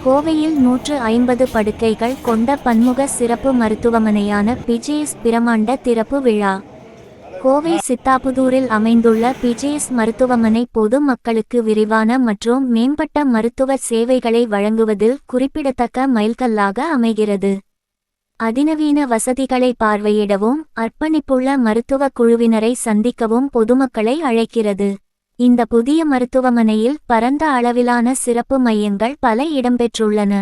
கோவையில் 150 படுக்கைகள் கொண்ட பன்முக சிறப்பு மருத்துவமனையான பிஜேஎஸ் பிரமாண்ட திறப்பு விழா. கோவை சித்தாபுதூரில் அமைந்துள்ள பிஜேஎஸ் மருத்துவமனை பொது மக்களுக்கு விரிவான மற்றும் மேம்பட்ட மருத்துவ சேவைகளை வழங்குவதில் குறிப்பிடத்தக்க மைல்கல்லாக அமைகிறது. அதிநவீன வசதிகளை பார்வையிடவும் அர்ப்பணிப்புள்ள மருத்துவ குழுவினரை சந்திக்கவும் பொதுமக்களை அழைக்கிறது. இந்த புதிய மருத்துவமனையில் பரந்த அளவிலான சிறப்பு மையங்கள் பல இடம்பெற்றுள்ளன.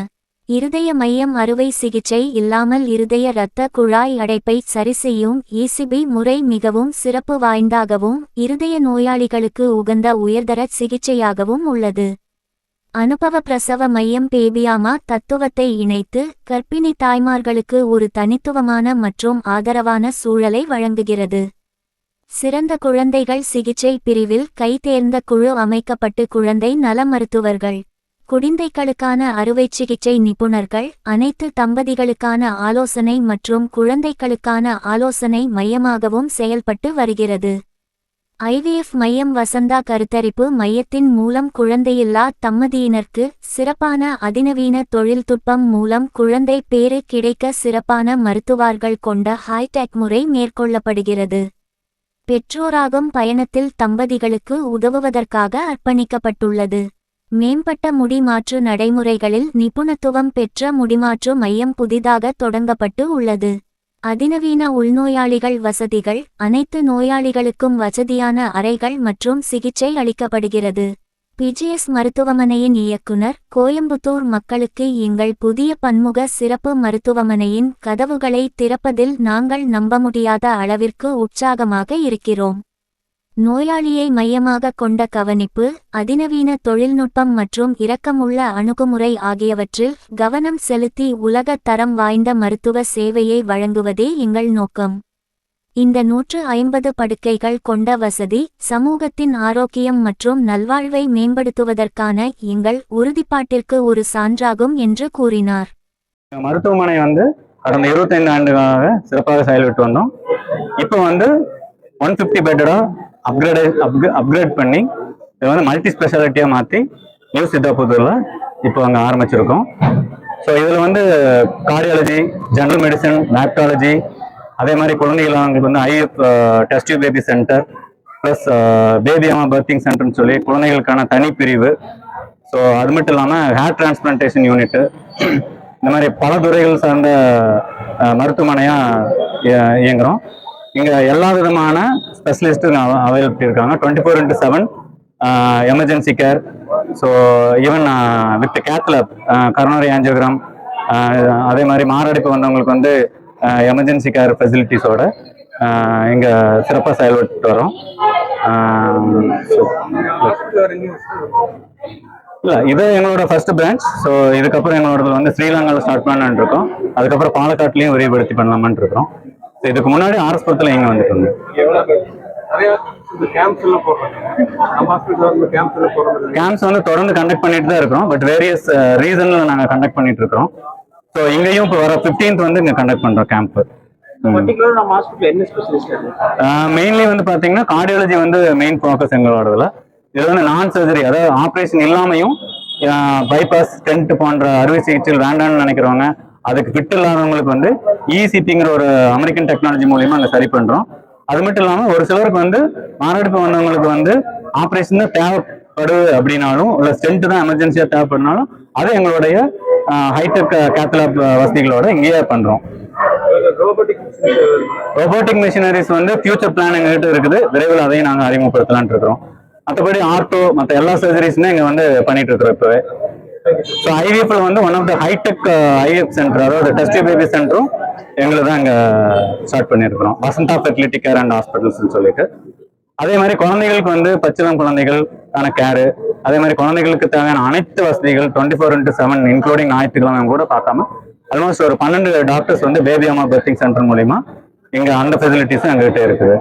இருதய மையம் அறுவை சிகிச்சை இல்லாமல் இருதய இரத்த குழாய் அடைப்பை சரிசெய்யும் ECG முறை மிகவும் சிறப்பு வாய்ந்தாகவும் இருதய நோயாளிகளுக்கு உகந்த உயர்தர சிகிச்சையாகவும் உள்ளது. அனுபவ பிரசவ மையம் பேபியாமா தத்துவத்தை இணைத்து கர்ப்பிணி தாய்மார்களுக்கு ஒரு தனித்துவமான மற்றும் ஆதரவான சூழலை வழங்குகிறது. சிறந்த குழந்தைகள் சிகிச்சை பிரிவில் கைதேர்ந்த குழு அமைக்கப்பட்டு குழந்தை நல மருத்துவர்கள், குழந்தைகளுக்கான அறுவை சிகிச்சை நிபுணர்கள், அனைத்து தம்பதிகளுக்கான ஆலோசனை மற்றும் குழந்தைகளுக்கான ஆலோசனை மையமாகவும் செயல்பட்டு வருகிறது. IVF மையம் வசந்தா கருத்தரிப்பு மையத்தின் மூலம் குழந்தையில்லா தம்பதியினருக்கு சிறப்பான அதிநவீன தொழில்நுட்பம் மூலம் குழந்தை பேறு கிடைக்க சிறப்பான மருத்துவர்கள் கொண்ட ஹைடெக் முறை மேற்கொள்ளப்படுகிறது. பெற்றோராகும் பயணத்தில் தம்பதிகளுக்கு உதவுவதற்காக அர்ப்பணிக்கப்பட்டுள்ளது. மேம்பட்ட முடி மாற்று நடைமுறைகளில் நிபுணத்துவம் பெற்ற முடிமாற்று மையம் புதிதாக தொடங்கப்பட்டு உள்ளது. அதிநவீன உள்நோயாளிகள் வசதிகள், அனைத்து நோயாளிகளுக்கும் வசதியான அறைகள் மற்றும் சிகிச்சை அளிக்கப்படுகிறது. பிஜேஎஸ் மருத்துவமனையின் இயக்குனர் கோயம்புத்தூர் மக்களுக்கு எங்கள் புதிய பன்முக சிறப்பு மருத்துவமனையின் கதவுகளை திறப்பதில் நாங்கள் நம்ப முடியாத அளவிற்கு உற்சாகமாக இருக்கிறோம். நோயாளியை மையமாக கொண்ட கவனிப்பு, அதிநவீன தொழில்நுட்பம் மற்றும் இரக்கமுள்ள அணுகுமுறை ஆகியவற்றில் கவனம் செலுத்தி உலக தரம் வாய்ந்த மருத்துவ சேவையை வழங்குவதே எங்கள் நோக்கம். இந்த 150 படுக்கைகள் கொண்ட வசதி சமூகத்தின் ஆரோக்கியம் மற்றும் நல்வாழ்வை மேம்படுத்துவதற்கான எங்கள் உறுதிப்பாட்டிற்கு ஒரு சான்றாகும் என்று கூறினார். மருத்துவமனை கடந்த 25 ஆண்டுகளாக சிறப்பாக செயல்பட்டு வந்தோம். இப்போ 150 பெட்டடா அப்கிரேட் பண்ணி இதை மல்டி ஸ்பெஷாலிட்டியாக மாற்றி நியூ சித்தாபுதூர்ல இப்போ அங்கே ஆரம்பிச்சிருக்கோம். ஸோ இதில் கார்டியாலஜி, ஜெனரல் மெடிசன், டாக்டாலஜி, அதே மாதிரி குழந்தைகளுக்கு IVF test tube baby centre plus பேபியாமா பர்த்திங் சென்டர்னு சொல்லி குழந்தைகளுக்கான தனி பிரிவு. ஸோ அது மட்டும் இல்லாமல் ஹேர் டிரான்ஸ்பிளான்டேஷன் யூனிட்டு, இந்த மாதிரி பல துறைகள் சார்ந்த மருத்துவமனையாக இயங்குகிறோம். இங்கே எல்லா விதமான ஸ்பெஷலிஸ்ட்டும் அவைலபிள் இருக்காங்க. 24/7 emergency care. So even with cath lab, coronary angiogram, அதே மாதிரி மாரடைப்பு வந்தவங்களுக்கு எமர்ஜென்சி கேர் ஃபெசிலிட்டிஸோட இங்கே சிறப்பாக செயல்பட்டு வரோம். இல்லை, இது எங்களோட ஃபர்ஸ்ட் பிரான்ச். ஸோ இதுக்கப்புறம் எங்களோட ஸ்ரீலங்காவில் ஸ்டார்ட் பண்ணலான்னு இருக்கோம். அதுக்கப்புறம் பாலக்காட்லையும் விரிவுபடுத்தி பண்ணலாமான்னு இருக்கிறோம். ஸோ இதுக்கு முன்னாடி ஆர்எஸ்புரத்தில் இங்கே வந்துட்டு கேம்ப்ஸ் தொடர்ந்து கண்டக்ட் பண்ணிட்டு தான் இருக்கிறோம். பட் வேரியஸ் ரீசன்ல நாங்கள் கண்டக்ட் பண்ணிட்டு இருக்கிறோம். ஸோ இங்கேயும் இப்போ வர 15th இங்கே கண்டக்ட் பண்ணுறோம் கேம்ப். மெயின்லி பார்த்தீங்கன்னா கார்டியாலஜி மெயின் ஃபோக்கஸ் எங்களோடதுல. இது நான் சர்ஜரி, அதாவது ஆப்ரேஷன் இல்லாமையும் பைபாஸ், ஸ்டென்ட் போன்ற அறுவை சிகிச்சைகள் வேண்டாம்னு நினைக்கிறவங்க, அதுக்கு ஃபிட் இல்லாதவங்களுக்கு ECPங்கிற ஒரு அமெரிக்கன் டெக்னாலஜி மூலியமா அங்கே சரி பண்றோம். அது மட்டும் இல்லாமல் ஒரு சிலருக்கு மாரடைப்பு வந்தவங்களுக்கு ஆப்ரேஷன் தான் தேவைப்படுது அப்படின்னாலும், இல்லை ஸ்டென்ட் தான் எமர்ஜென்சியா தேவைப்படுனாலும் அது எங்களுடைய ஹைடெக் கேத்லாப் வசதிகளோட இங்கேயே பண்றோம். ரோபோட்டிக் மிஷினரிஸ் ஃபியூச்சர் பிளான் எங்ககிட்ட இருக்குது. விரைவில் அதையும் நாங்கள் அறிமுகப்படுத்தலான் இருக்கிறோம். மற்றபடி ஆர்டோ மற்ற எல்லா சர்ஜரிஸுமே இங்கே பண்ணிட்டு இருக்கிறோம் இப்பவே. ஸோ IVFல one of the high tech IVF centre, அதாவது டெஸ்ட் பேபி சென்டரும் எங்களுக்கு தான் இங்கே ஸ்டார்ட் பண்ணியிருக்கிறோம். வசந்தா ஃபெர்டிலிட்டி கேர் அண்ட் ஹாஸ்பிட்டல்ஸ்னு சொல்லிட்டு. அதே மாதிரி குழந்தைகளுக்கு பச்சிளம் குழந்தைகளுக்கான கேரு, அதே மாதிரி குழந்தைகளுக்கு தேவையான அனைத்து வசதிகள் 24/7 இன்க்ளூடிங் ஞாயிற்றுக்கிழமை கூட பார்க்காம ஆல்மோஸ்ட் ஒரு 12 டாக்டர்ஸ் பேபியாமா பர்த்திங் சென்டர் மூலியமா இங்க அந்த ஃபெசிலிட்டிஸும் எங்ககிட்ட இருக்குது.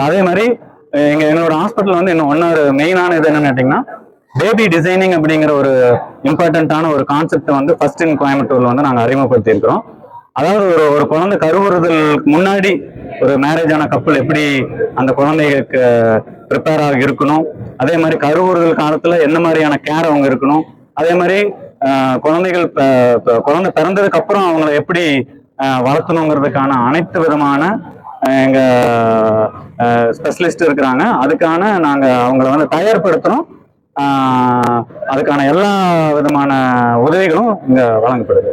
அதே மாதிரி எங்களோட ஹாஸ்பிட்டல் இன்னும் ஒன்னொரு மெயினான இது என்னன்னு கேட்டீங்கன்னா, பேபி டிசைனிங் அப்படிங்கிற ஒரு இம்பார்ட்டன்டான ஒரு கான்செப்ட் ஃபர்ஸ்ட் இன் கோயம்புத்தூர்ல நாங்கள் அறிமுகப்படுத்தி இருக்கிறோம். அதாவது ஒரு குழந்தை கருவுறுதலுக்கு முன்னாடி ஒரு மேரேஜ் ஆன கப்பல் எப்படி அந்த குழந்தைகளுக்கு ப்ரிப்பேர் ஆகி இருக்கணும், அதே மாதிரி கருவுறுதல் காலத்துல என்ன மாதிரியான கேர் அவங்க இருக்கணும், அதே மாதிரி குழந்தைகள் குழந்தை பிறந்ததுக்கு அப்புறம் அவங்கள எப்படி வளர்த்தணுங்கிறதுக்கான அனைத்து விதமான எங்க ஸ்பெஷலிஸ்ட் இருக்கிறாங்க. அதுக்கான நாங்க அவங்கள வந்து தயார்படுத்துறோம். அதுக்கான எல்லா விதமான உதவிகளும் இங்க வழங்கப்படுது.